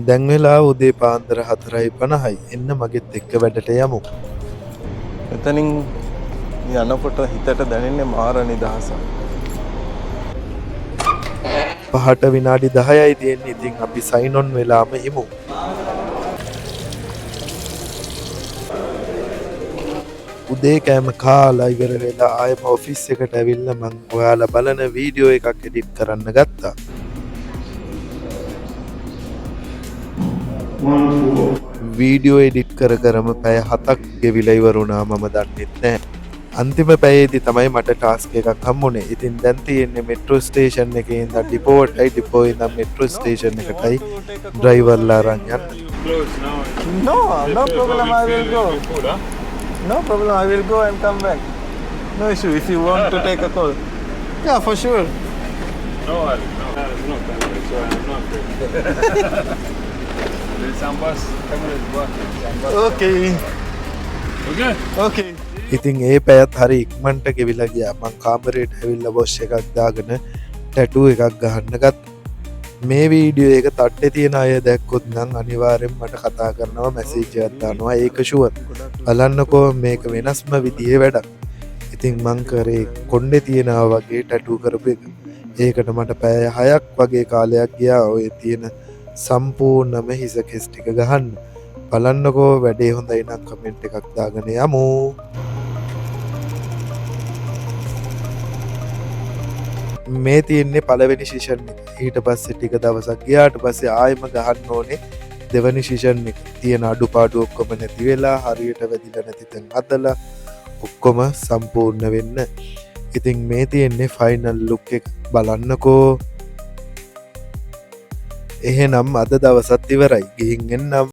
දැන් වෙලා උදේ පාන්දර 4:50යි. එන්න මගෙත් එක්ක වැඩට යමු. එතනින් යනකොට හිතට දැනෙන්නේ මාර නිදහසක්. 5ට විනාඩි 10යි තියෙන්නේ. ඉතින් අපි සයින් ඔන් වෙලාම ඉමු. උදේ කෑම කාලා ඉවර වෙලා ආයෙම ඔෆිස් එකට ඇවිල්ලා මං ඔයාලා බලන වීඩියෝ එකක් එඩිට් කරන්න ගත්තා. වීඩියෝ එඩිට් කරම පැය 7ක් ගෙවිලා ඉවරුණා මම දන්නෙත් නැහැ. අන්තිම පැයේදී තමයි මට ටාස්ක් එකක් හම්බුනේ. ඉතින් දැන් තියෙන්නේ මෙට්‍රෝ ස්ටේෂන් එකේ ඉඳන් ඩිපෝටයි ඩිපෝ ඉඳන් මෙට්‍රෝ ස්ටේෂන් එකටයි ඩ්‍රයිවර්ලා අරන් යන්න. No problem, I will go. No problem, I will go and come back. No issue if you want to take a call. Yeah, for sure. No worries, no camera, so I'm not ready. There's some bus, camera is working. Okay. Okay? Okay. ඉතින් ඒ පැයත් හරි ඉක්මනට ගෙවිලා ගියා. මං කාමරේට ඇවිල්ලා wash එකක් දාගෙන tattoo එකක් ගහන්න ගත්තා. මේ වීඩියෝ එක තට්ටේ තියෙන අය දැක්කොත් නම් අනිවාර්යෙන් මට කතා කරනවා මැසේජ් එකක් දානවා. ඒක ෂුවර්. බලන්නකෝ මේක වෙනස්ම විදිහේ වැඩක්. ඉතින් මං කරේ කොණ්ඩේ තියනවා වගේ ටැටූ කරපු එක. ඒකට මට පැය 6ක් වගේ කාලයක් ගියා ඔය තියෙන සම්පූර්ණම හිස කෙස් ටික ගහන්න. බලන්නකෝ වැඩේ හොඳයි නම් කමෙන්ට් එකක් දාගෙන යමු. මේ තියෙන්නේ පළවෙනි සීසන් එක. ඊට පස්සේ ටික දවසක් ගියාට පස්සේ ආයෙම ගහන්න ඕනේ දෙවෙනි සීසන් එක. තියෙන අඩුපාඩු ඔක්කොම නැති වෙලා හරියට වැදිලා නැති තැන් හදලා ඔක්කොම සම්පූර්ණ වෙන්න. ඉතින් මේ තියෙන්නේ ෆයිනල් ලුක් එක. බලන්නකෝ. එහෙනම් අද දවසත් ඉවරයි. ගිහින් එන්නම්.